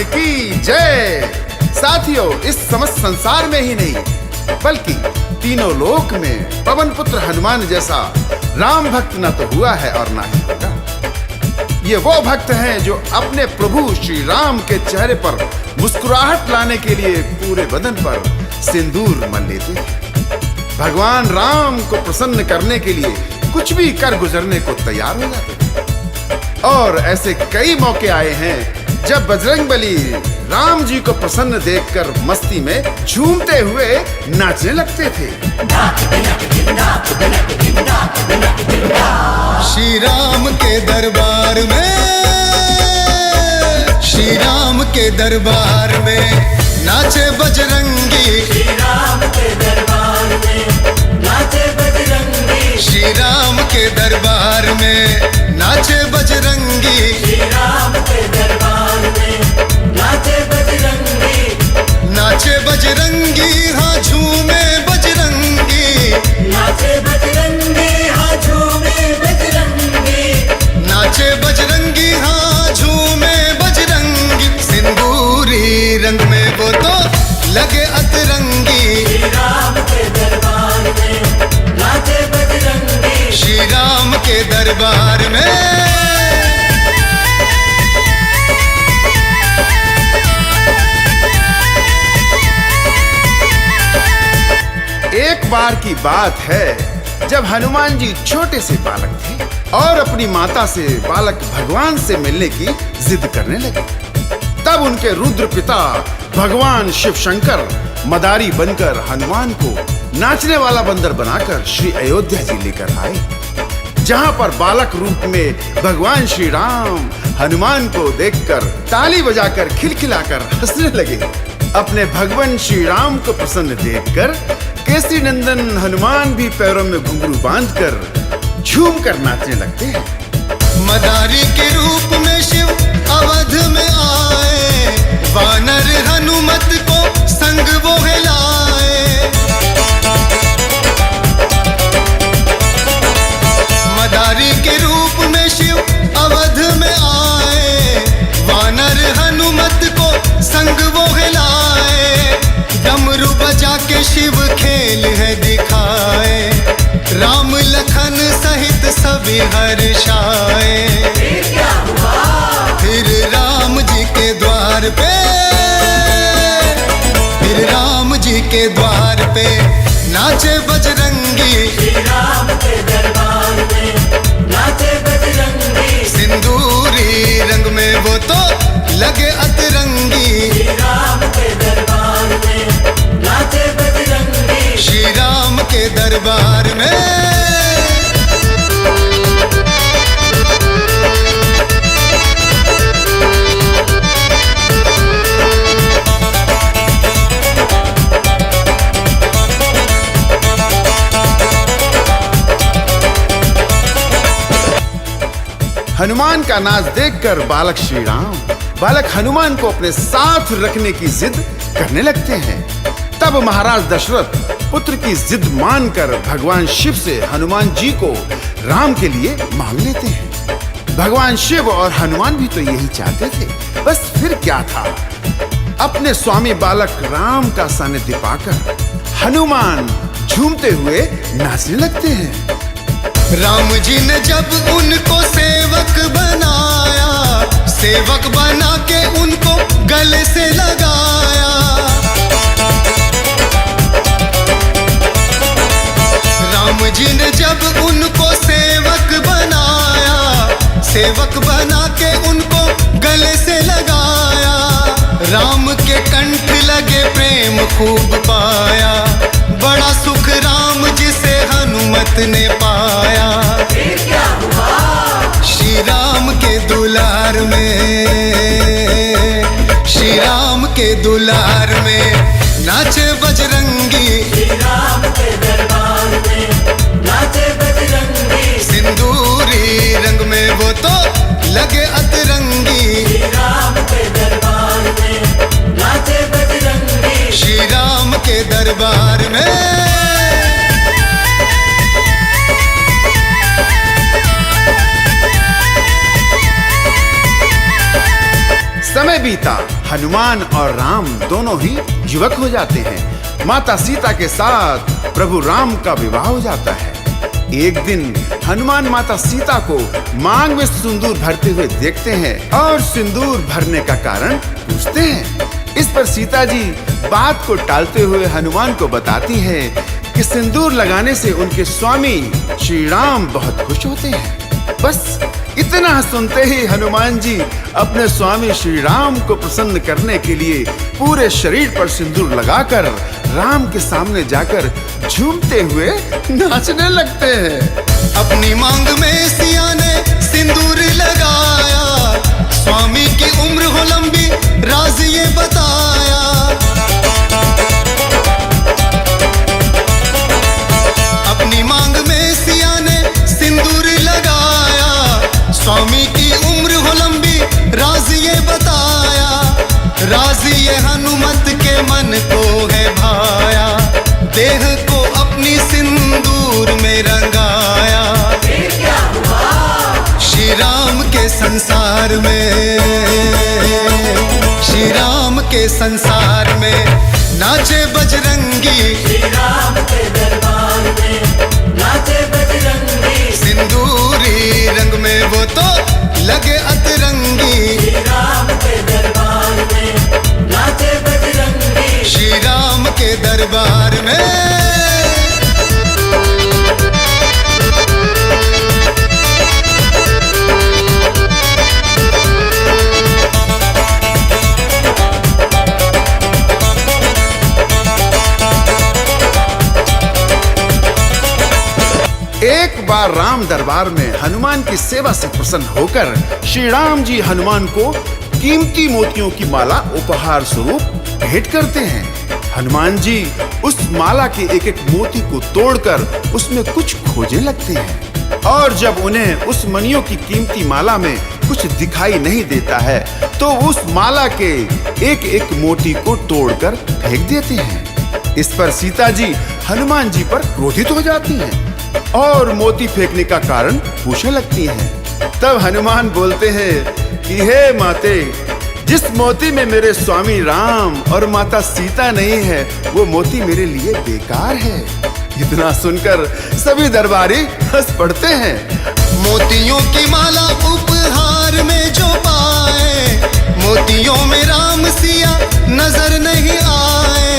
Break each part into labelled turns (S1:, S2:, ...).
S1: की जय। साथियों, इस समस्त संसार में ही नहीं बल्कि तीनों लोक में पवन पुत्र हनुमान जैसा राम भक्त न तो हुआ है और ना ही होगा। ये वो भक्त हैं जो अपने प्रभु श्री राम के चेहरे पर मुस्कुराहट लाने के लिए पूरे बदन पर सिंदूर मल लेते हैं। भगवान राम को प्रसन्न करने के लिए कुछ भी कर गुजरने को तैयार हो जाते हैं। और ऐसे कई मौके आए हैं जब बजरंगबली राम जी को प्रसन्न देखकर मस्ती में झूमते हुए नाचने लगते थे।
S2: श्री राम के दरबार में, श्री राम के दरबार में नाचे बजरंगी।
S3: श्री राम के दरबार में नाचे बजरंगी।
S2: श्री राम के दरबार में नाचे बजरंगी।
S3: श्री राम के दरबार में नाचे बजरंगी।
S2: नाचे बजरंगी, हाँ झूमे बजरंगी।
S3: नाचे बजरंगी, हाँ झूमे बजरंगी।
S2: नाचे बजरंगी, हाँ झूमे बजरंगी। सिंदूरी रंग में वो तो लगे अतरंगी।
S3: श्री राम के दरबार में नाचे बजरंगी।
S2: श्री राम के दरबार में।
S1: एक बार की बात है जब हनुमान जी छोटे से बालक थे और अपनी माता से बालक भगवान से मिलने की जिद करने लगे। तब उनके रुद्र पिता भगवान शिव शंकर मदारी बनकर हनुमान को नाचने वाला बंदर बनाकर श्री अयोध्या जी लेकर आए, जहां पर बालक रूप में भगवान श्री राम हनुमान को देखकर ताली बजाकर खिलखिलाकर हंसने लगे। अपने भगवान श्री राम को प्रसन्न देखकर केसरी नंदन हनुमान भी पैरों में घुंघरू बांधकर झूम कर नाचने लगते हैं।
S2: मदारी के रूप में शिव अवध में आए, वानर हनुमत को संग वो हिलाए। मदारी के रूप में शिव अवध में आए, वानर हनुमत को संग वो हिलाए। डमरू बजा के शिव खेल है दिखाए, राम लखन सहित सभी हर्षाए। फिर राम जी के द्वार पे, फिर राम जी के द्वार पे नाचे बजरंगी।
S3: श्री राम के दरबार में नाचे बजरंगी।
S2: सिंदूरी रंग में वो तो लगे अतरंगी।
S3: श्री राम के दरबार में नाचे बजरंगी।
S2: श्री राम के दरबार में।
S1: हनुमान का नाच देखकर बालक हनुमान को अपने साथ रखने की जिद करने लगते हैं। तब महाराज दशरथ पुत्र की जिद मानकर भगवान शिव से हनुमान जी को राम के लिए मांग लेते हैं। भगवान शिव और हनुमान भी तो यही चाहते थे, बस फिर क्या था। अपने स्वामी बालक राम का सानिध्य पाकर हनुमान झूमते हुए नाचने लगते हैं।
S2: राम जी ने जब उनको सेवक बनाया, सेवक बना के उनको गले से लगाया। राम जी ने जब उनको सेवक बनाया, सेवक बना के उनको गले से लगाया। राम के कंठ लगे प्रेम खूब पाया, बड़ा सुख राम जी से हनुमत ने पाया।
S3: क्या हुआ?
S2: श्री राम के दुलार में, श्री राम के दुलार में नाचे बजरंगी।
S3: श्री राम के दरबार में नाचे बजरंगी।
S2: सिंदूरी रंग में वो तो लगे अतरंगी।
S3: श्री राम के दरबार में नाचे बजरंगी।
S2: श्री राम के दरबार में।
S1: समय बीता, हनुमान और राम दोनों ही युवक हो जाते हैं। माता सीता के साथ प्रभु राम का विवाह हो जाता है। एक दिन हनुमान माता सीता को मांग में सिंदूर भरते हुए देखते हैं और सिंदूर भरने का कारण पूछते हैं। इस पर सीता जी बात को टालते हुए हनुमान को बताती हैं कि सिंदूर लगाने से उनके स्वामी श्री राम बहुत खुश होते हैं। बस इतना सुनते ही हनुमान जी अपने स्वामी श्री राम को प्रसन्न करने के लिए पूरे शरीर पर सिंदूर लगाकर राम के सामने जाकर झूमते हुए नाचने लगते हैं।
S2: अपनी मांग में सिया ने सिंदूर लगाया, स्वामी की उम्र हो लंबी राज ये बताया। अपनी मांग में सिया ने सिंदूर लगाया, स्वामी की उम्र हो लंबी राज ये बताया। राज ये हनुमत के मन को है भाया, देह को अपनी सिंदूर में रंगाया। श्री राम के संसार में, श्री राम के संसार में नाचे बजरंगी।
S3: श्री राम के दरबार में नाचे बजरंगी।
S2: सिंदूरी रंग में वो तो लगे अतरंगी।
S3: श्री राम के दरबार में नाचे बजरंगी।
S2: श्री राम के दरबार में।
S1: एक बार राम दरबार में हनुमान की सेवा से प्रसन्न होकर श्री राम जी हनुमान को कीमती मोतियों की माला उपहार स्वरूप भेंट करते हैं। हनुमान जी उस माला के एक एक मोती को तोड़कर उसमें कुछ खोजने लगते हैं और जब उन्हें उस मणियों की कीमती माला में कुछ दिखाई नहीं देता है तो उस माला के एक एक मोती को तोड़कर फेंक देते हैं। इस पर सीता जी हनुमान जी पर क्रोधित हो जाती हैं और मोती फेंकने का कारण पूछने लगती हैं। तब हनुमान बोलते हैं कि हे माते, जिस मोती में मेरे स्वामी राम और माता सीता नहीं है वो मोती मेरे लिए बेकार है। इतना सुनकर सभी दरबारी हंस पड़ते हैं।
S2: मोतियों की माला उपहार में जो पाए, मोतियों में राम सिया नजर नहीं आए।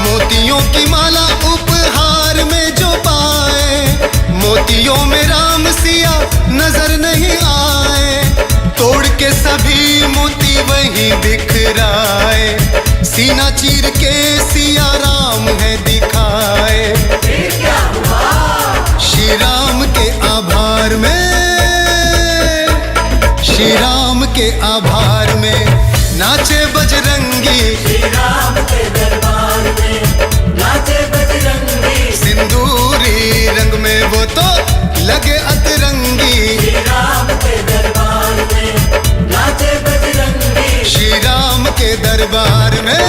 S2: मोतियों की माला उपहार में जो पाए, मोतियों में राम सिया नजर नहीं आए। तोड़ के सभी मोती वहीं बिखराए, सीना चीर के सिया राम है दिखाए। श्री राम के आभार में, श्री राम के आभार में नाचे बजरंगी।
S3: श्री राम के दरबार में नाचे बजरंगी।
S2: सिंदूरी रंग में वो तो लगे अतरंगी।
S3: श्री राम के दरबार में नाचे बजरंगी।
S2: श्री राम के दरबार में।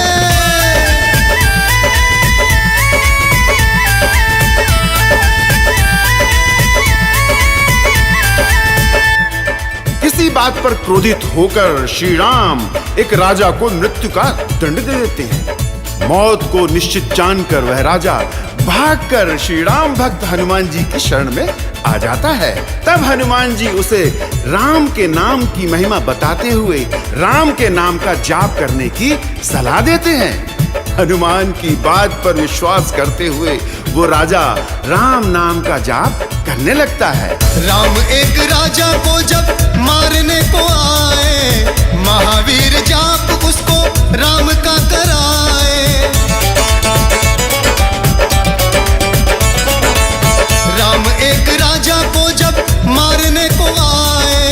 S1: किसी बात पर क्रोधित होकर श्री राम एक राजा को मृत्यु का दंड दे देते हैं। मौत को निश्चित जानकर वह राजा भागकर श्री राम भक्त हनुमान जी की शरण में आ जाता है। तब हनुमान जी उसे राम के नाम की महिमा बताते हुए राम के नाम का जाप करने की सलाह देते हैं। हनुमान की बात पर विश्वास करते हुए वो राजा राम नाम का जाप करने लगता है।
S2: राम एक राजा को जब मारने को आए, महावीर जाप उसको राम का कराए। राम एक राजा को जब मारने को आए,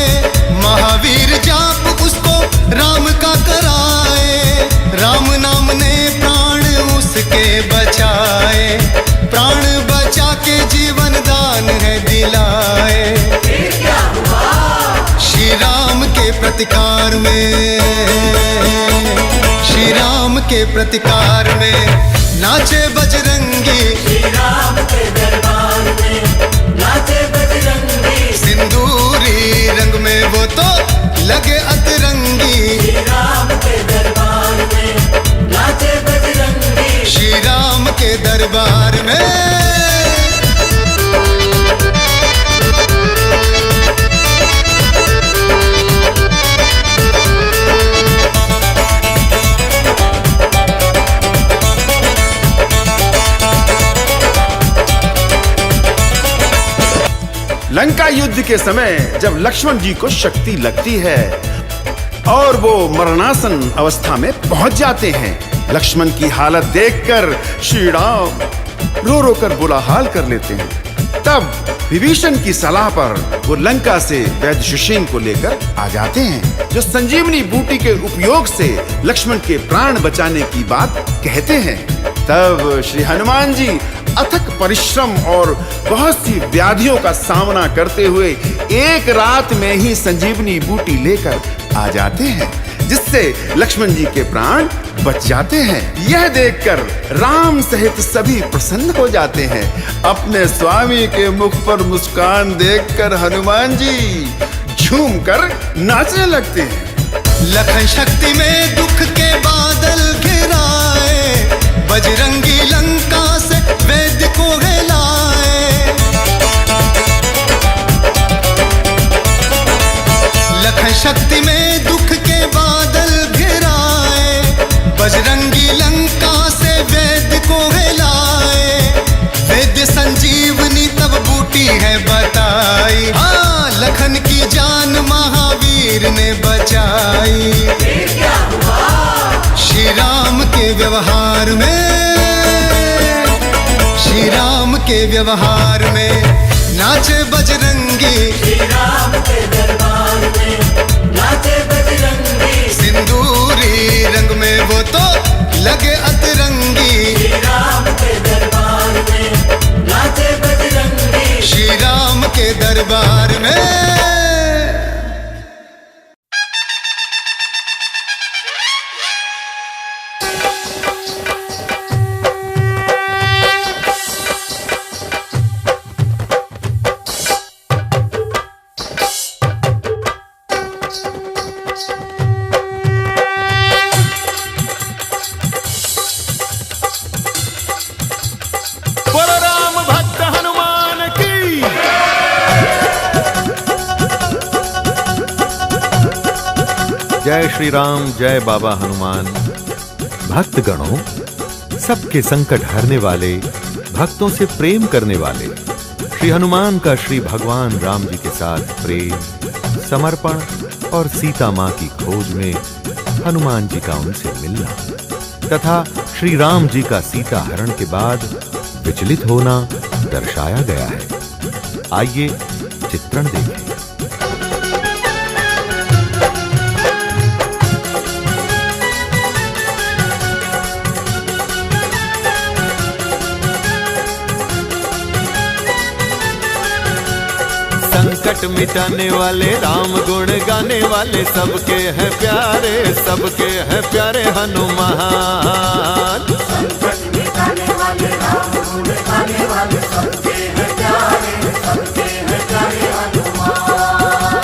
S2: महावीर जाप उसको राम का कराए। राम नाम ने प्राण उसके बचाए, प्राण बचा के जीवन दान है दिलाए। श्री राम के प्रतिकार में, श्री राम के प्रतिकार में नाचे बजरंगी।
S3: श्री राम के दरबार में नाचे बजरंगी।
S2: सिंदूरी रंग में वो तो लगे अतरंगी।
S3: श्री राम के दरबार में नाचे बजरंगी।
S2: श्री राम के दरबार में
S1: लंका युद्ध के समय जब लक्ष्मण जी को शक्ति लगती है और वो मरणासन अवस्था में पहुंच जाते हैं, लक्ष्मण की हालत देखकर श्री राम रो रो कर बुरा हाल कर लेते हैं। तब विभीषण की सलाह पर वो लंका से वैद्य सुषेण को लेकर आ जाते हैं, जो संजीवनी बूटी के उपयोग से लक्ष्मण के प्राण बचाने की बात कहते हैं। तब श्री हनुमान जी अथक परिश्रम और बहुत सी व्याधियों का सामना करते हुए एक रात में ही संजीवनी बूटी लेकर आ जाते हैं, जिससे लक्ष्मण जी के प्राण बच जाते हैं। यह देखकर राम सहित सभी प्रसन्न हो जाते हैं। अपने स्वामी के मुख पर मुस्कान देखकर हनुमान जी झूमकर नाचने लगते हैं।
S2: लखन शक्ति में दुख के बादल घिराए, बजरंगी लंका से वैद्य को हिलाए। लखन शक्ति में दुख के बादल घिराए, बजरंगी लंका से वैद्य को हिलाए। वैद्य संजीवनी तब बूटी है बताई, हाँ लखन की जान महावीर ने बचाई।
S3: क्या हुआ?
S2: श्री राम के व्यवहार में, श्री राम के व्यवहार में नाचे बजरंगी।
S3: श्री राम के दरबार में नाचे बजरंगी।
S2: सिंदूरी रंग में वो तो लगे अतरंगी।
S3: श्री राम के दरबार में नाचे बजरंगी।
S2: श्री राम के दरबार में
S4: जय श्री राम, जय बाबा हनुमान। भक्तगणों, सबके संकट हरने वाले, भक्तों से प्रेम करने वाले श्री हनुमान का श्री भगवान राम जी के साथ प्रेम, समर्पण और सीता मां की खोज में हनुमान जी का उनसे मिलना तथा श्री राम जी का सीता हरण के बाद विचलित होना दर्शाया गया है। आइए चित्रण देखें। संकट मिटाने वाले, राम गुण गाने वाले, सबके हैं प्यारे, सबके हैं प्यारे हनुमान।
S3: संकट मिटाने वाले, राम गुण गाने वाले, सबके हैं प्यारे, सबके हैं प्यारे हनुमान।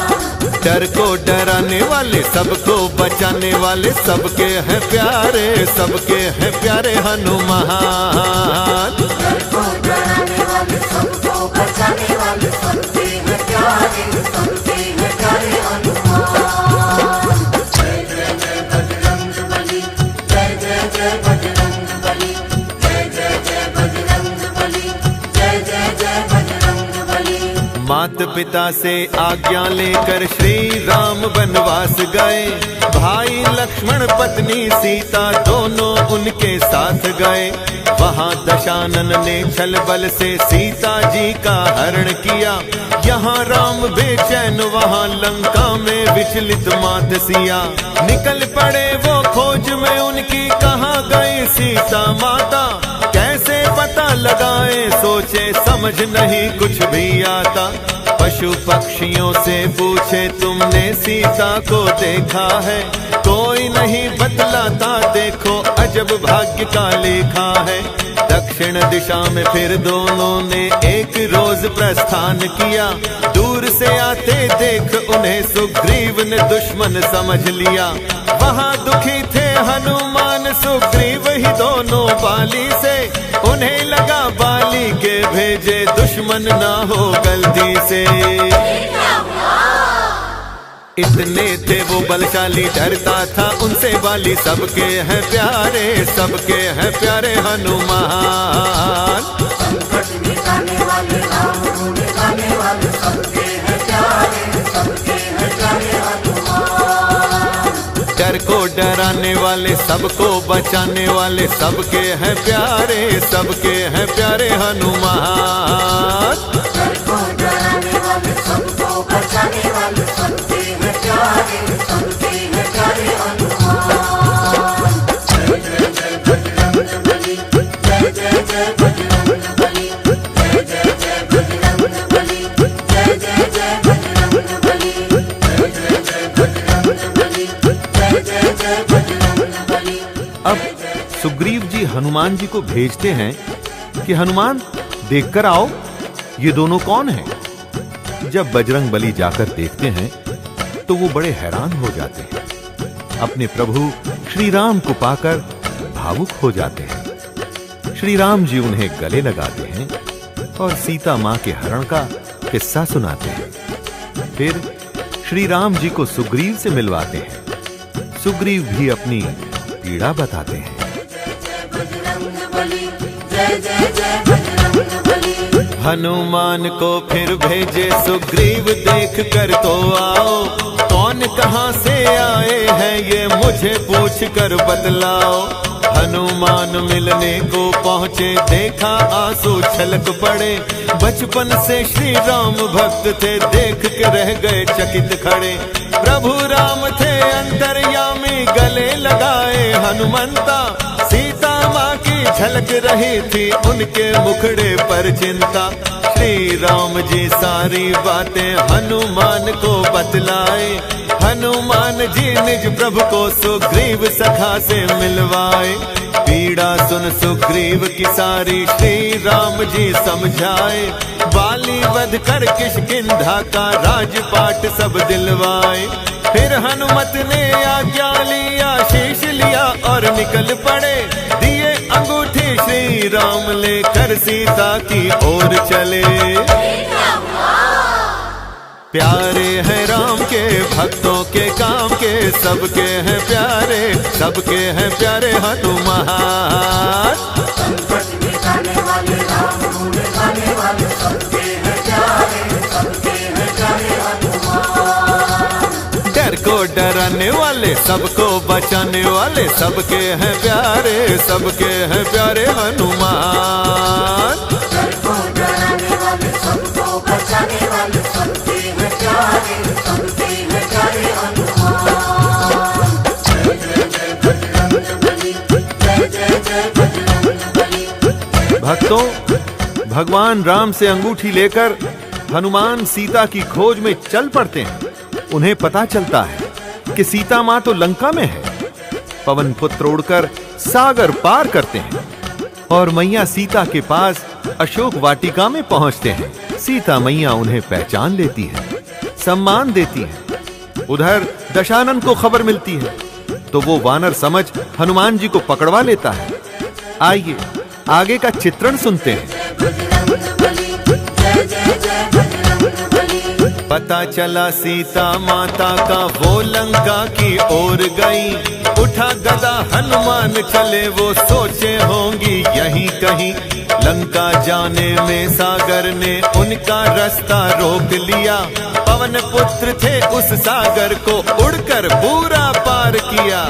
S4: डर को डराने वाले, सबको बचाने वाले, सबके हैं प्यारे, सबके हैं प्यारे हनुमान।
S3: डर को डराने वाले, सबको बचाने वाले, सबके हैं प्यारे, सबके हैं प्यारे हनुमान। जय जय जय बजरंग बली, जय जय जय बजरंग बली, जय जय जय बजरंग बली, जय जय जय बजरंग बली।
S4: मात पिता से आज्ञा लेकर श्री राम वनवास गए, भाई लक्ष्मण पत्नी सीता दोनों उनके साथ गए। वहाँ दशानन ने छल बल से सीता जी का हरण किया, यहाँ राम बेचैन वहाँ लंका में विचलित मात सिया। निकल पड़े वो खोज में उनकी, कहाँ गई सीता माता, कैसे पता लगाए, सोचे समझ नहीं कुछ भी आता। पशु पक्षियों से पूछे तुमने सीता को देखा है, कोई नहीं बतलाता, देखो अजब भाग्य का लेखा है। दक्षिण दिशा में फिर दोनों ने एक रोज प्रस्थान किया, दूर से आते देख उन्हें सुग्रीव ने दुश्मन समझ लिया। वहाँ दुखी थे हनुमान सुग्रीव ही दोनों बाली से, उन्हें लगा बाली के भेजे दुश्मन ना हो गलती से। इतने थे वो बलशाली, डरता था उनसे बाली, सबके हैं प्यारे, सबके हैं प्यारे हनुमान।
S3: संकट मिटाने वाले, राम को मिटाने वाले, सबके हैं प्यारे, सबके हैं प्यारे हनुमान।
S4: डर को डराने वाले, सबको बचाने वाले, सबके हैं प्यारे, सबके हैं प्यारे हनुमान।
S3: डर को डराने वाले, सबको बचाने वाले, सबके हैं प्यारे, सबके हैं प्यारे हनुमान। जय जय जय बजरंग बली, जय जय जय बजरंग बली, जय जय जय बजरंग बली, जय जय जय बजरंग बली, जय जय जय बजरंग बली, जय जय जय बजरंग बली।
S4: अब सुग्रीव जी हनुमान जी को भेजते हैं कि हनुमान देखकर आओ, ये दोनों कौन हैं? जब बजरंग बली जाकर देखते हैं तो वो बड़े हैरान हो जाते हैं, अपने प्रभु श्री राम को पाकर भावुक हो जाते हैं। श्री राम जी उन्हें गले लगाते हैं और सीता मां के हरण का किस्सा सुनाते हैं। फिर श्री राम जी को सुग्रीव से मिलवाते हैं। सुग्रीव भी अपनी पीड़ा बताते हैं। हनुमान को फिर भेजे सुग्रीव, देख कर तो आओ, कौन कहां से आए हैं ये मुझे पूछ कर बतलाओ। हनुमान मिलने को पहुंचे, देखा आंसू छलक पड़े, बचपन से श्री राम भक्त थे, देख के रह गए चकित खड़े। प्रभु राम थे अंतर्यामी, गले लगाए हनुमंता, सीता माँ की झलक रही थी उनके मुखड़े पर चिंता। श्री राम जी सारी बातें हनुमान को बतलाए, हनुमान जी निज प्रभु को सुग्रीव सखा से मिलवाए। पीड़ा सुन सुग्रीव की सारी श्री राम जी समझाए, बाली वध कर किष्किंधा का राजपाट सब दिलवाए। फिर हनुमत ने आज्ञा लिया, शीश लिया और निकल पड़े, दिए अंगूठी श्री राम लेकर सीता की ओर चले। प्यारे हैं राम के भक्तों के काम के, सबके हैं प्यारे, सबके हैं प्यारे हनुमान।
S3: संकट मिटाने वाले, राम को मिटाने वाले, सबके हैं प्यारे, सबके हैं प्यारे हनुमान।
S4: डर को डराने वाले, सबको बचाने वाले, सबके हैं प्यारे, सबके हैं प्यारे हनुमान।
S3: डर को डराने वाले, सबको बचाने वाले, सबके हैं प्यारे, सबके हैं प्यारे हनुमान। जय जय जय बजरंग बली, जय जय जय बजरंग बली।
S4: भक्तों, भगवान राम से अंगूठी लेकर हनुमान सीता की खोज में चल पड़ते हैं। उन्हें पता चलता है कि सीता मां तो लंका में है। पवन पुत्र उड़कर सागर पार करते हैं और मैया सीता के पास अशोक वाटिका में पहुंचते हैं। सीता मैया उन्हें पहचान लेती है, सम्मान देती है। उधर दशानन को खबर मिलती है तो वो वानर समझ हनुमान जी को पकड़वा लेता है। आइए आगे का चित्रण सुनते हैं। पता चला सीता माता का वो लंका की ओर गई, उठा गदा हनुमान चले, वो सोचे होंगी यहीं कहीं। लंका जाने में सागर ने उनका रास्ता रोक लिया, पवन पुत्र थे उस सागर को उड़कर पूरा पार किया।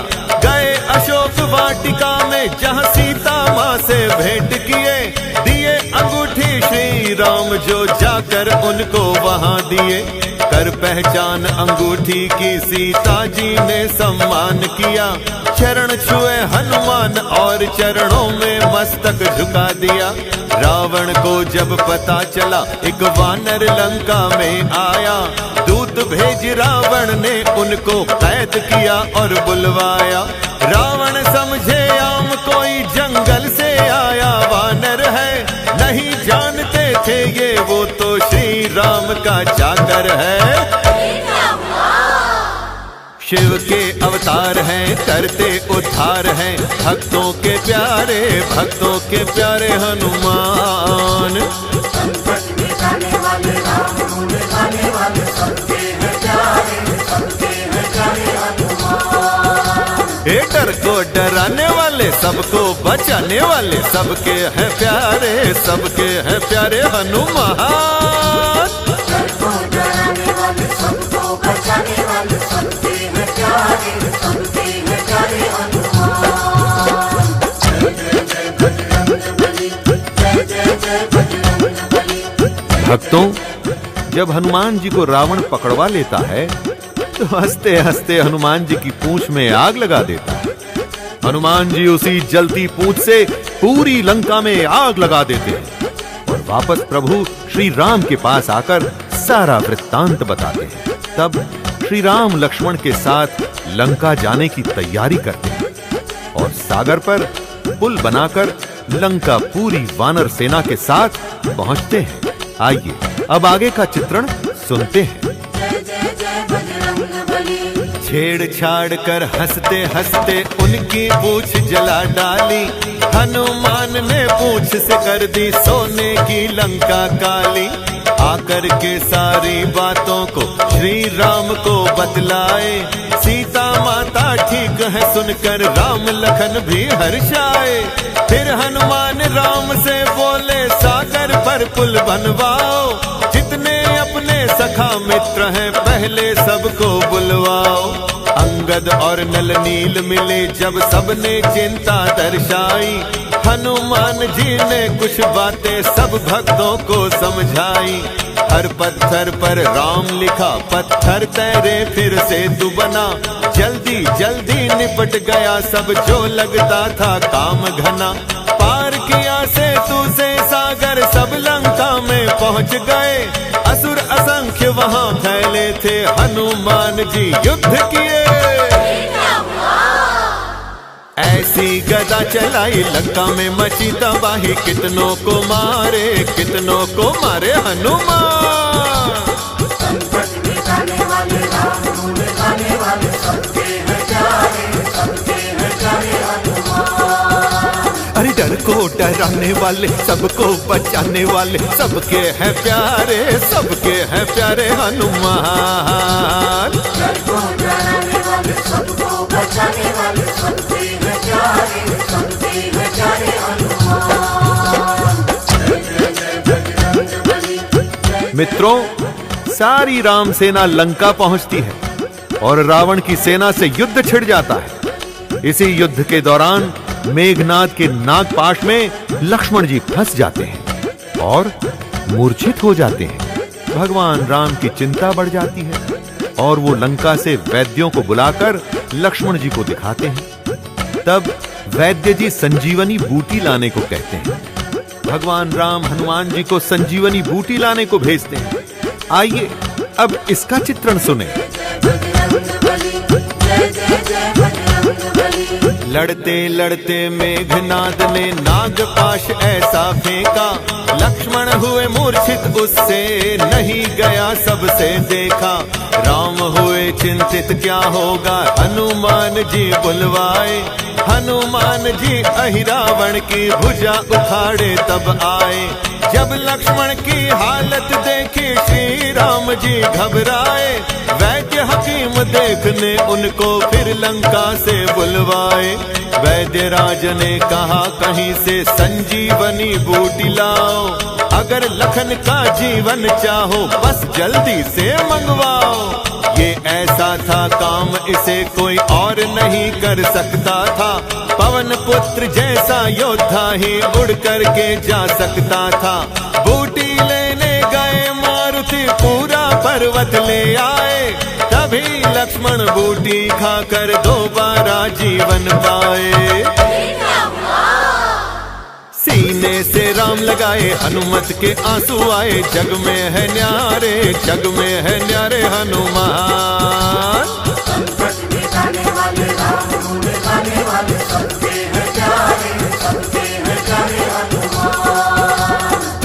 S4: गए अशोक वाटिका में जहाँ सीता माँ से भेंट किए, दिए अंगूठी श्री राम जो जाकर उनको वहां दिए। कर पहचान अंगूठी की सीता जी ने सम्मान किया। चरण छुए हनुमान और चरणों में मस्तक झुका दिया। रावण को जब पता चला एक वानर लंका में आया, दूत भेज रावण ने उनको कैद किया और बुलवाया। रावण समझे आम कोई जंगल से आया वानर है, नहीं जानते थे ये वो तो श्री राम का चाकर है। शिव के अवतार हैं, करते उद्धार हैं, भक्तों के प्यारे हनुमान।
S3: संकट मिटाने वाले राम गुण गाने वाले सबके हैं प्यारे, सबके हैं प्यारे हनुमान।
S4: हे डर को डराने वाले, सबको बचाने वाले, सबके हैं प्यारे हनुमान।
S3: डर को डराने वाले, सबको बचाने वाले, सबके हैं प्यारे, सबके हैं प्यारे हनुमान। जय जय जय बजरंग बली, जय जय जय बजरंग बली।
S4: भक्तों, जब हनुमान जी को रावण पकड़वा लेता है तो हंसते हंसते हनुमान जी की पूंछ में आग लगा देता है। हनुमान जी उसी जलती पूंछ से पूरी लंका में आग लगा देते हैं और वापस प्रभु श्री राम के पास आकर सारा वृत्तांत बताते हैं। तब श्री राम लक्ष्मण के साथ लंका जाने की तैयारी करते हैं और सागर पर पुल बनाकर लंका पूरी वानर सेना के साथ पहुंचते हैं। आइए अब आगे का चित्रण सुनते हैं।
S3: जय जय जय बजरंग बली।
S4: छेड़छाड़ कर हंसते हंसते उनकी पूंछ जला डाली। हनुमान ने पूंछ से कर दी सोने की लंका काली। आकर के सारी बातों को श्री राम को बतलाए। सीता माता ठीक है सुनकर राम लखन भी हर्षाए। फिर हनुमान राम से बोले सागर पर पुल बनवाओ। जितने अपने सखा मित्र हैं पहले सबको बुलवाओ। अंगद और नल नील मिले जब सबने चिंता दर्शाई। हनुमान जी ने कुछ बातें सब भक्तों को समझाई। हर पत्थर पर राम लिखा, पत्थर तैरे फिर सेतु बना। जल्दी जल्दी निपट गया सब जो लगता था काम घना। पार किया सेतु से सागर, सब लंका में पहुंच गए। असुर असंख्य वहां फैले थे, हनुमान जी युद्ध किए। ऐसी गदा चलाई लंका में मची तबाही। कितनों को मारे हनुमान।
S3: संकट मिटाने वाले राम गुण गाने वाले सबके हैं प्यारे, सबके हैं प्यारे हनुमान।
S4: अरे डर को डराने वाले, सबको बचाने वाले, सबके हैं प्यारे हनुमान।
S3: डर को डराने वाले, सबको बचाने वाले, सबके हैं प्यारे, सबके हैं प्यारे हनुमान। जय जय जय बजरंग बली।
S4: मित्रों, सारी राम सेना लंका पहुंचती है और रावण की सेना से युद्ध छिड़ जाता है। इसी युद्ध के दौरान मेघनाद के नागपाश में लक्ष्मण जी फंस जाते हैं और मूर्छित हो जाते हैं। भगवान राम की चिंता बढ़ जाती है और वो लंका से वैद्यों को बुलाकर लक्ष्मण जी को दिखाते हैं। तब वैद्य जी संजीवनी बूटी लाने को कहते हैं। भगवान राम हनुमान जी को संजीवनी बूटी लाने को भेजते हैं। आइए अब इसका चित्रण सुने। लड़ते लड़ते मेघनाद ने नागपाश ऐसा फेंका। लक्ष्मण हुए मूर्छित उससे नहीं गया सबसे देखा। राम हुए चिंतित क्या होगा, हनुमान जी बुलवाए। हनुमान जी अहिरावण की भुजा उखाड़े तब आए। जब लक्ष्मण की हालत देखी श्री राम जी घबराए। वैद्य हकीम देखने उनको फिर लंका से बुलवाए। वैद्य राज ने कहा कहीं से संजीवनी बूटी लाओ। अगर लखन का जीवन चाहो बस जल्दी से मंगवाओ। ये ऐसा था काम इसे कोई और नहीं कर सकता था। पवन पुत्र जैसा योद्धा ही उड़ करके जा सकता था। बूटी ले साथ पूरा पर्वत ले आए। तभी लक्ष्मण बूटी खाकर दोबारा जीवन पाए। सीने से राम लगाए हनुमत के आंसू आए। जग में है न्यारे, जग में है न्यारे हनुमान।
S3: संकट मिटाने वाले राम गुण गाने वाले सबके हैं प्यारे, सबके हैं प्यारे हनुमान।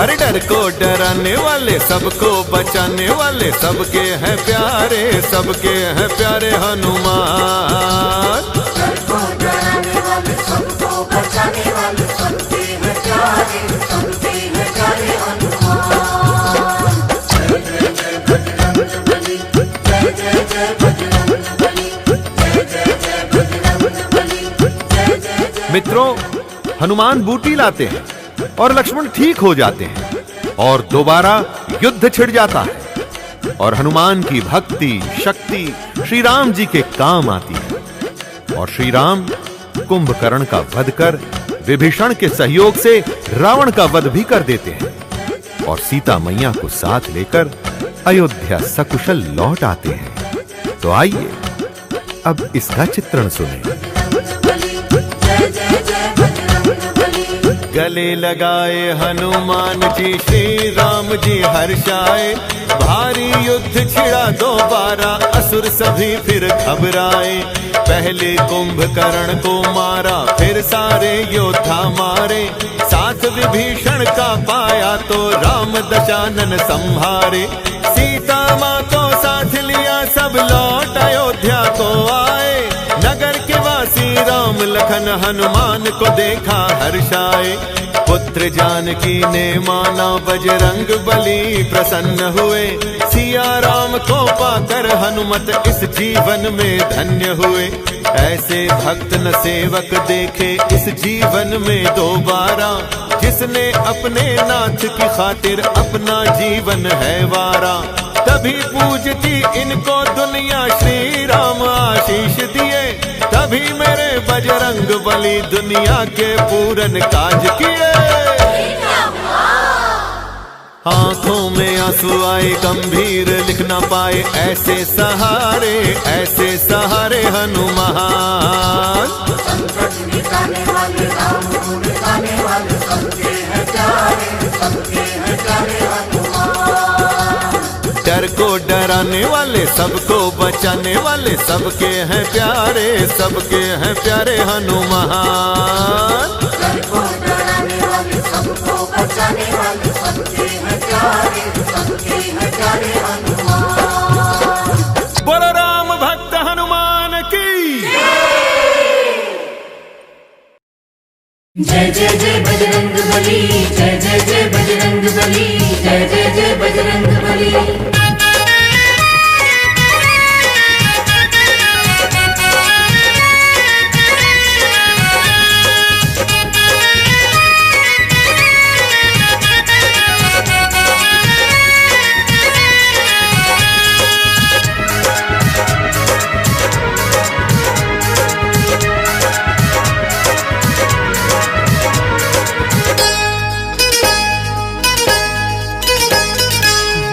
S4: अरे डर को डराने वाले, सबको बचाने वाले सबके हैं प्यारे, सबके हैं प्यारे हनुमान।
S3: डर को डराने वाले, सबको बचाने वाले सबके हैं प्यारे, सबके हैं प्यारे हनुमान। जय जय जय बजरंग बली, जय जय जय बजरंग बली, जय जय जय बजरंग बली, जय जय जय।
S4: मित्रों, हनुमान बूटी लाते हैं और लक्ष्मण ठीक हो जाते हैं और दोबारा युद्ध छिड़ जाता है और हनुमान की भक्ति शक्ति श्री राम जी के काम आती है और श्री राम कुंभकर्ण का वध कर विभीषण के सहयोग से रावण का वध भी कर देते हैं और सीता मैया को साथ लेकर अयोध्या सकुशल लौट आते हैं। तो आइए अब इसका चित्रण सुनें।
S3: जय जय जय बजरंग बली।
S4: गले लगाए हनुमान जी श्री राम जी हर्षाए। भारी युद्ध छिड़ा दोबारा असुर सभी फिर घबराए। पहले कुंभकर्ण को मारा फिर सारे योद्धा मारे। साथ विभीषण का पाया तो राम दशानन संहारे। सीता माँ को साथ लिया सब लौट अयोध्या को आए। नगर के वासी राम लखन हनुमान को देखा हर्षाए। पुत्र जानकी ने माना बजरंग बली प्रसन्न हुए। सिया राम को पाकर हनुमत इस जीवन में धन्य हुए। ऐसे भक्त न सेवक देखे इस जीवन में दोबारा। जिसने अपने नाथ की खातिर अपना जीवन है वारा। तभी पूजती इनको दुनिया श्री राम आशीष दिए। तभी मेरे बजरंग बली दुनिया के पूरन काज किए। आंखों में आंसू आए गंभीर लिख ना पाए। ऐसे सहारे हनुमान।
S3: संकट मिटाने वाले राम गुण गाने वाले सबके हैं प्यारे, सबके हैं प्यारे हनुमान।
S4: डर को डराने वाले, सबको बचाने वाले सबके हैं प्यारे, सबके हैं प्यारे हनुमान।
S3: डर को डराने वाले, सबको बचाने वाले सबके हैं प्यारे, सबके हैं प्यारे हनुमान।
S4: बोलो राम भक्त हनुमान की।
S3: जय जय जय बजरंग बली, जय जय जय बजरंग बली, जय जय जय बजरंग बली।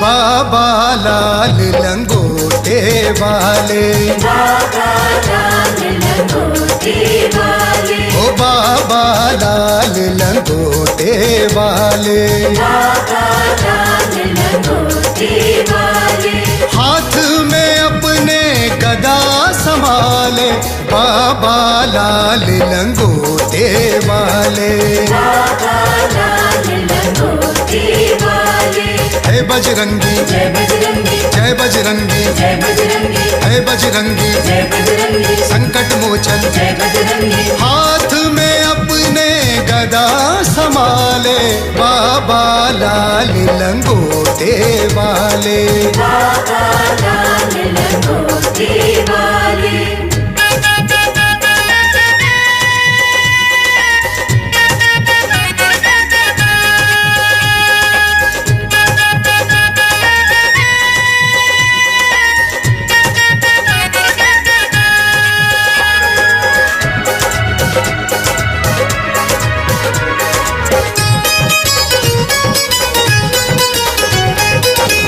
S2: बाबा लाल लंगोटे वाले,
S3: बाबा लाल लंगोटे वाले,
S2: ओ बाबा लाल लंगोटे वाले।
S3: बाबा लाल लंगोटे वाले।
S2: हाथ में अपने गदा संभाले। बाबा लाल लंगोटे वाले,
S3: बाबा लाल लंगोटे वाले।
S2: जय बजरंगी,
S3: जय बजरंगी,
S2: जय बजरंगी,
S3: जय बजरंगी,
S2: जय बजरंगी,
S3: जय बजरंगी,
S2: संकट मोचन।
S3: जय बजरंगी।
S2: हाथ में अपने गदा संभाले। बाबा लाल लंगोटे वाले,
S3: बाबा लाल लंगोटे वाले।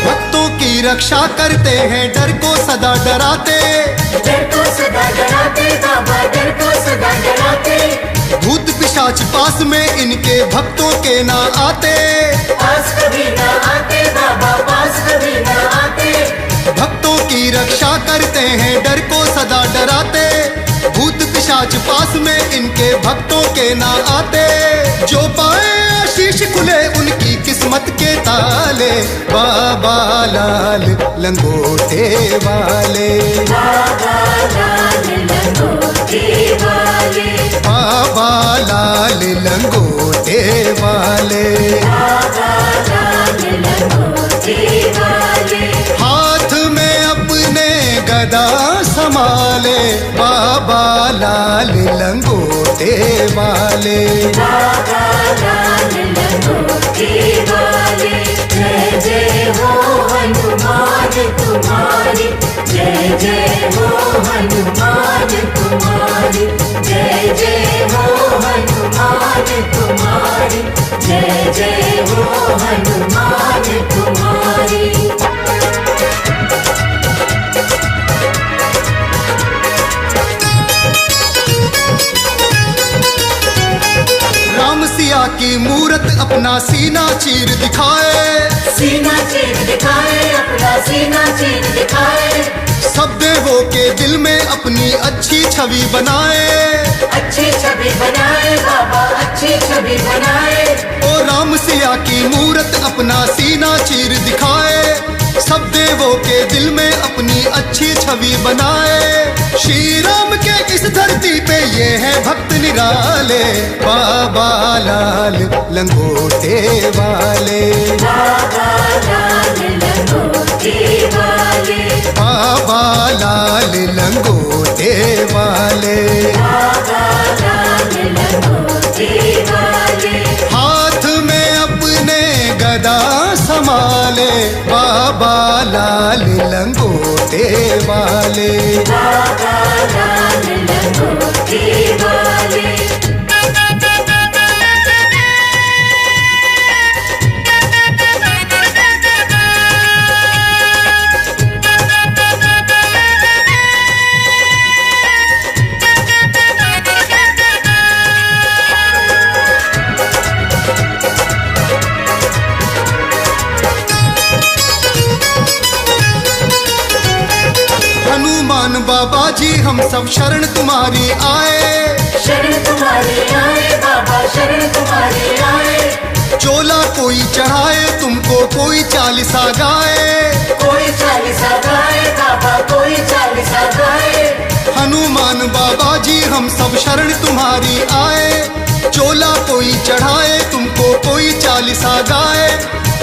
S2: भक्तों रक्षा करते हैं, डर को सदा डराते।
S3: डर को सदा डराते बाबा, डर को सदा डराते।
S2: भूत पिशाच पास में इनके भक्तों के ना आते।
S3: पास कभी ना आते बाबा, पास कभी ना आते।
S2: भक्तों की रक्षा करते हैं, डर को सदा डराते। भूत पिशाच पास में इनके भक्तों के ना आते। जो पाए आशीष खुले उनकी किस्मत के ताले। बाबा लाल लंगोटे वाले,
S3: बाबा लाल लंगोटे वाले,
S2: बाबा लाल लंगोटे वाले।
S3: बाबा लाल लंगोटे वाले।
S2: हाथ में अपने गदा संभाले, बाबा लाल लंगोटे वाले।
S3: बाबा लाल लंगोटे वाले। जय जय हो हनुमान तुम्हारी, जय जय हो हनुमान तुम्हारी, जय जय हो हनुमान तुम्हारी, जय जय हो हनुमान तुम्हारी।
S2: राम सिया की मूरत अपना सीना चीर दिखाए।
S3: सीना चीर दिखाए, अपना सीना चीर दिखाए।
S2: सब देवों के दिल में अपनी अच्छी छवि बनाए।
S3: अच्छी छवि बनाए बाबा, अच्छी छवि बनाए।
S2: ओ राम सिया की मूरत अपना सीना चीर दिखाए। सब देवों के दिल में अपनी अच्छी छवि बनाए। श्री राम के इस धरती पे ये है भक्त निराले। बाबा लाल लंगोटे वाले,
S3: बाबा लाल लंगोटे वाले,
S2: बाबा लाल लंगोटे वाले।
S3: बाबा लाल लंगोटे वाले।
S2: हाथ में अपने गदा संभाले, बाबा लाल लंगोटे वाले।
S3: बाबा लाल लंगोटे वाले।
S2: हनुमान बाबा जी हम सब शरण तुम्हारी आए।
S3: शरण तुम्हारी आए बाबा, शरण तुम्हारी आए।
S2: चोला कोई चढ़ाए तुमको, कोई चालीसा गाए।
S3: कोई चालीसा गाए बाबा, कोई चालीसा गाए।
S2: हनुमान बाबा जी हम सब शरण तुम्हारी आए। चोला कोई चढ़ाए तुमको, कोई चालीसा गाए।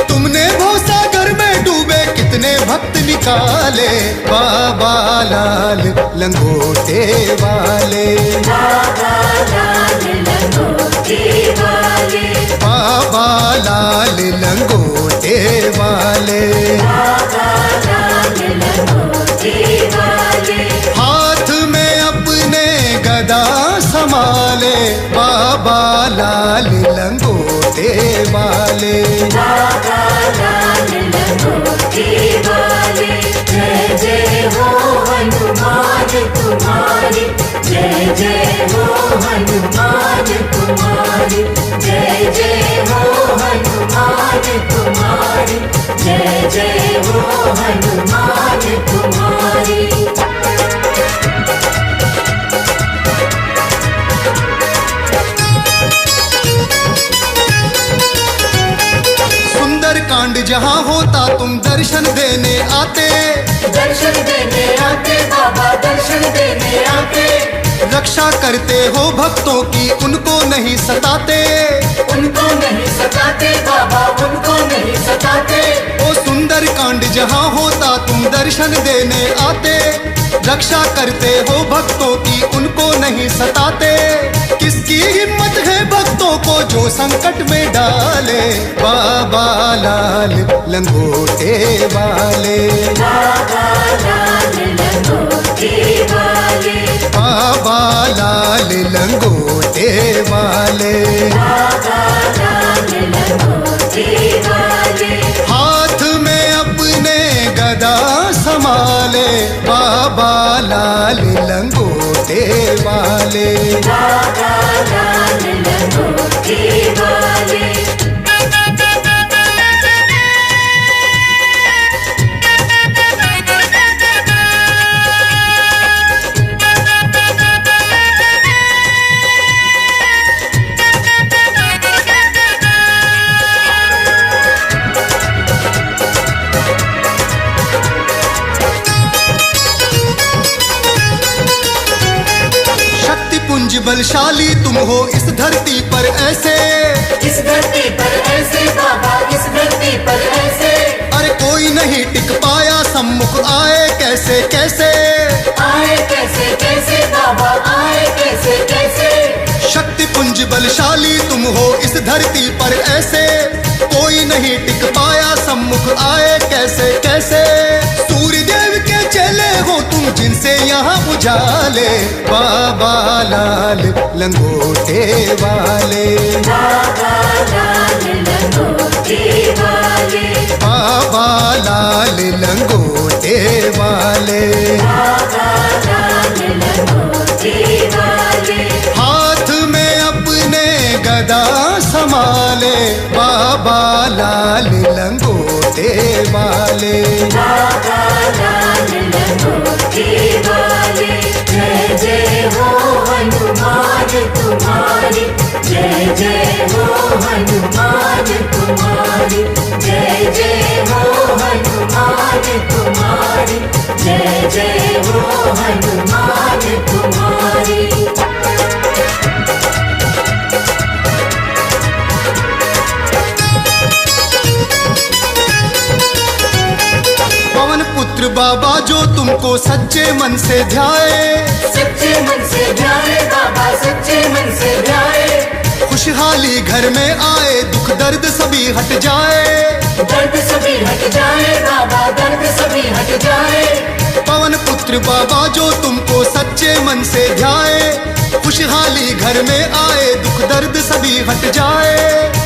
S2: तुमने भवसागर में डूबे कितने भक्त निकाले। बाबा लाल लंगोटे वाले,
S3: बाबा लाल लंगोटे वाले,
S2: बाबा लाल लंगोटे वाले।
S3: बाबा लाल लंगोटे वाले।
S2: हाथ में अपने गदा संभाले, बाबा लाल लंगोटे वाले।
S3: बाबा लाल लंगोटे वाले। जय जय हो हनुमान तुम्हारी, जय जय हो हनुमान तुम्हारी, जय जय हो हनुमान तुम्हारी, जय जय हो हनुमान तुम्हारी।
S2: सुंदरकांड जहाँ होता तुम दर्शन देने आते।
S3: दर्शन देने आते बाबा, दर्शन देने आते।
S2: रक्षा करते हो भक्तों की, उनको नहीं सताते।
S3: उनको नहीं सताते बाबा, उनको नहीं सताते।
S2: ओ सुंदरकांड जहाँ होता तुम दर्शन देने आते। रक्षा करते हो भक्तों की, उनको नहीं सताते। किसकी हिम्मत है भक्तों को जो संकट में डाले। बाबा लाल लंगोटे वाले,
S3: बाबा लाल लंगोटे वाले,
S2: बाबा लाल लंगोटे वाले।
S3: बाबा लाल लंगोटे वाले।
S2: हाथ में अपने गदा लंगोटे वाले।
S3: बाबा लाल लंगोटे वाले।
S2: पुंज बलशाली तुम हो इस धरती पर ऐसे,
S3: इस धरती पर ऐसे बाबा, इस धरती पर ऐसे।
S2: अरे कोई नहीं टिक पाया सम्मुख आए कैसे कैसे,
S3: आए कैसे कैसे बाबा, आए कैसे कैसे।
S2: शक्ति पुंज बलशाली तुम हो इस धरती पर ऐसे, कोई नहीं टिक पाया सम्मुख आए कैसे कैसे। सूर्य देव के चेले हो तुम जिनसे यहाँ उजाले, बाबा लाल लंगोटे वाले।
S3: बाबा लाल लंगोटे वाले।
S2: बाबा लाल लंगोटे वाले।
S3: बाबा लाल लंगोटे वाले।
S2: हाथ में अपने गदा संभाले, बाबा लाल लंगोटे वाले।
S3: बाबा लाल लंगोटे वाले। जय जय हो हनुमान तुम्हारी, जय जय हो हनुमान तुम्हारी, जय जय हो हनुमान तुम्हारी, जय जय हो हनुमान तुम्हारी।
S2: पवन पुत्र बाबा जो तुमको सच्चे मन से ध्याए,
S3: सच्चे मन से ध्याए बाबा, सच्चे मन से ध्याए।
S2: खुशहाली घर में आए, दुख दर्द सभी हट जाए,
S3: दर्द सभी हट जाए बाबा, दर्द सभी हट जाए।
S2: पवन पुत्र बाबा जो तुमको सच्चे मन से ध्याए, खुशहाली घर में आए, दुख दर्द सभी हट जाए।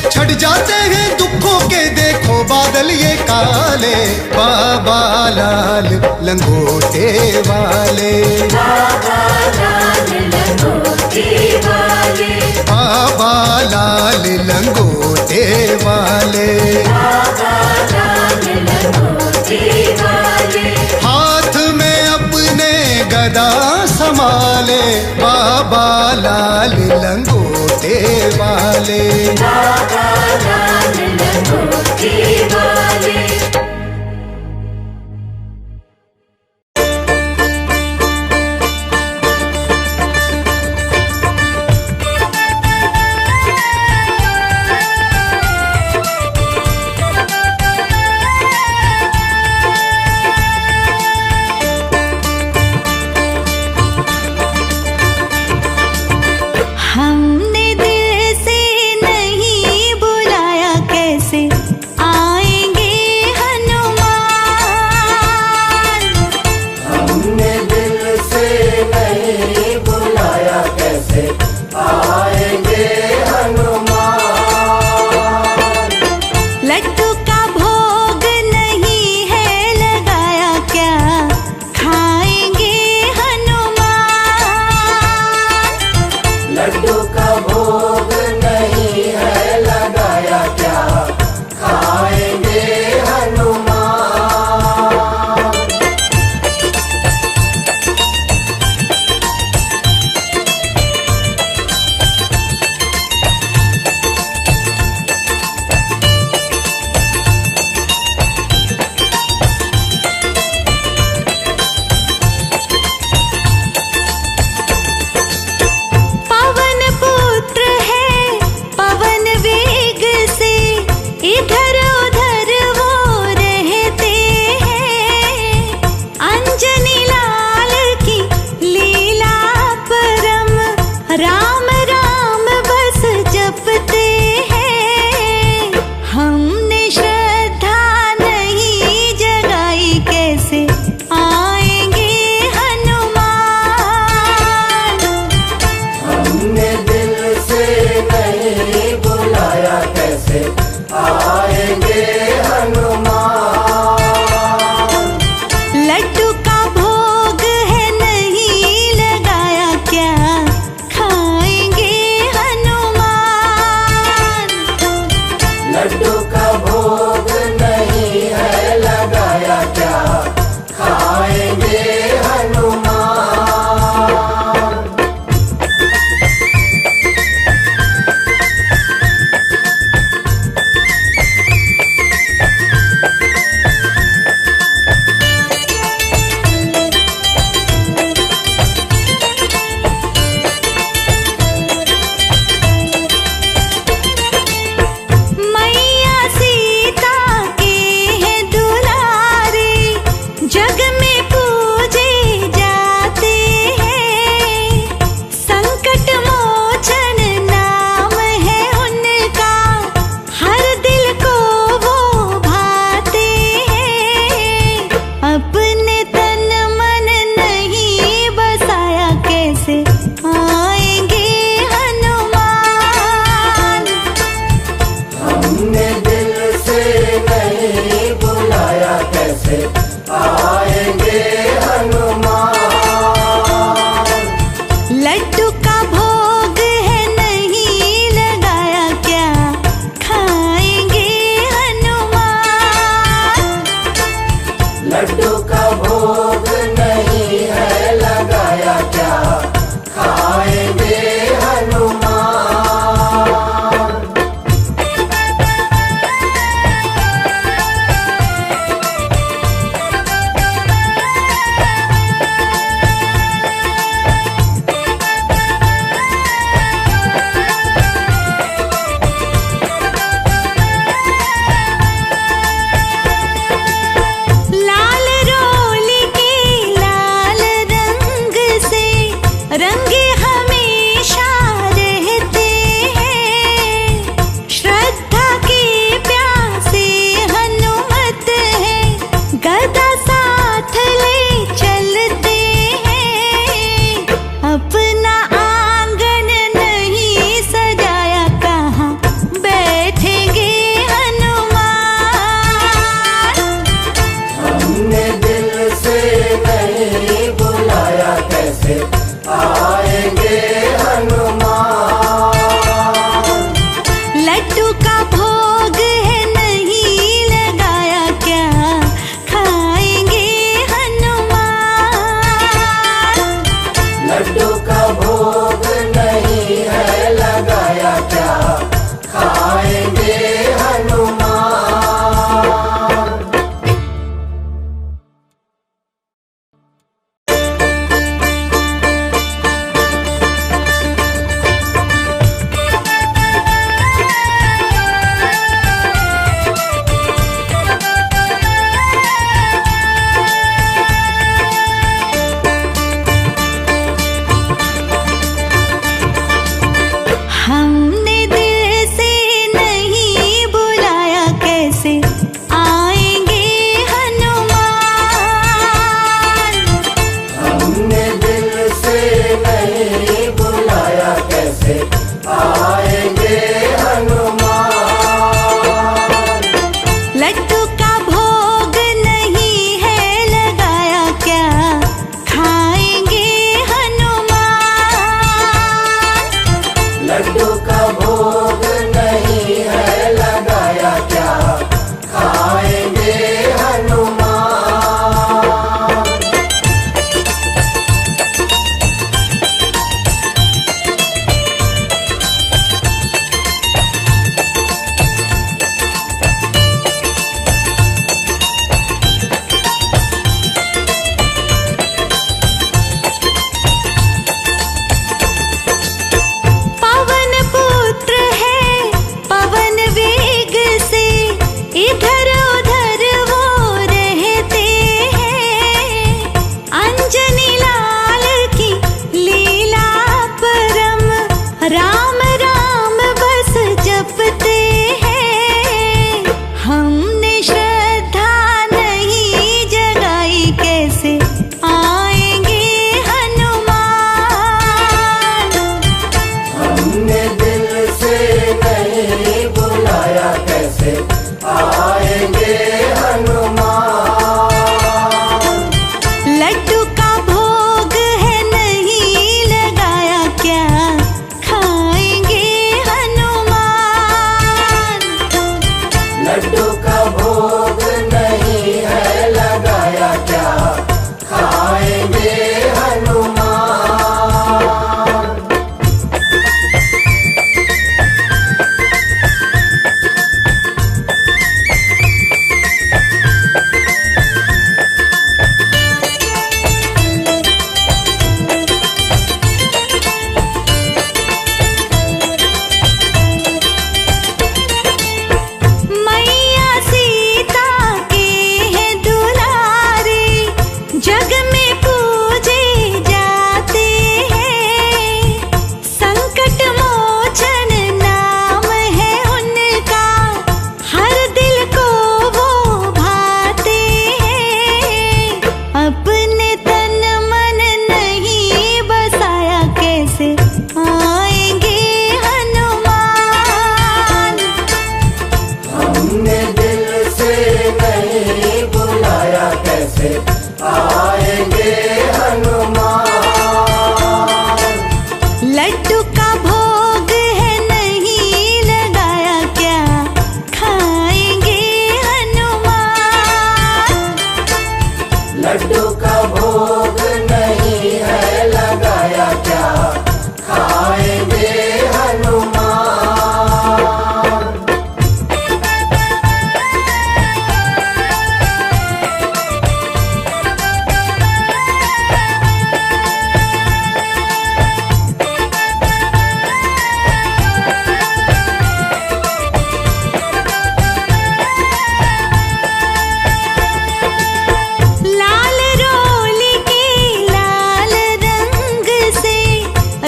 S2: छट जाते हैं दुखों के देखो बादल ये काले, बाबा लाल लंगोटे वाले।
S3: बाबा लाल लंगोटे वाले।
S2: बाबा लाल लंगोटे वाले।
S3: बाबा लाल लंगोटे वाले।
S2: हाथ में अपने गदा संभाले, बाबा लाल लंगोटे वाले।
S3: बाबा लाल लंगोटे वाले।
S5: हमने दिल से नहीं बुलाया, कैसे आएंगे कैसे आएंगे हनुमान।
S3: हमने दिल से नहीं बुलाया, कैसे आएंगे हनुमान।
S5: लड्डू का भोग है नहीं लगाया, क्या खाएंगे हनुमान।
S3: लड्डू का भोग नहीं है लगाया, क्या खाएंगे हनुमान।
S5: लाल रोली के लाल रंग से रंगे हमेशा रहते हैं। श्रद्धा के प्यासे हनुमत है, गदा साथ ले चलते हैं। अपना आंगन नहीं सजाया, कहाँ बैठेंगे हनुमान।
S3: हमने दिल से नहीं बुलाया, कैसे आएंगे हनुमान।
S5: लड्डू का भोग है नहीं लगाया, क्या खाएंगे हनुमान।
S3: लड्डू का भोग नहीं है लगाया, क्या खाएंगे हनुमान।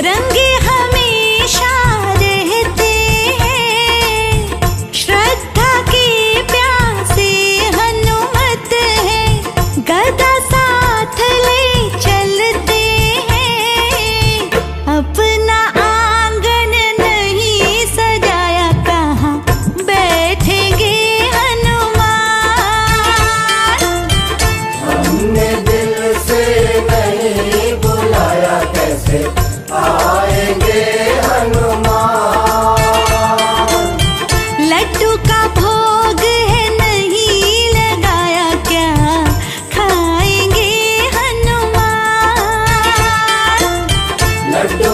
S5: रंगे हमेशा रहते हैं। श्रद्धा के प्यासे हनुमत है, गदा साथ ले चलते हैं। अपना आंगन नहीं सजाया, कहाँ बैठेंगे हनुमान।
S3: हमने दिल से नहीं बुलाया, कैसे आएंगे हनुमान।
S5: लड्डू का भोग है नहीं लगाया, क्या खाएंगे हनुमान।
S3: लड्डू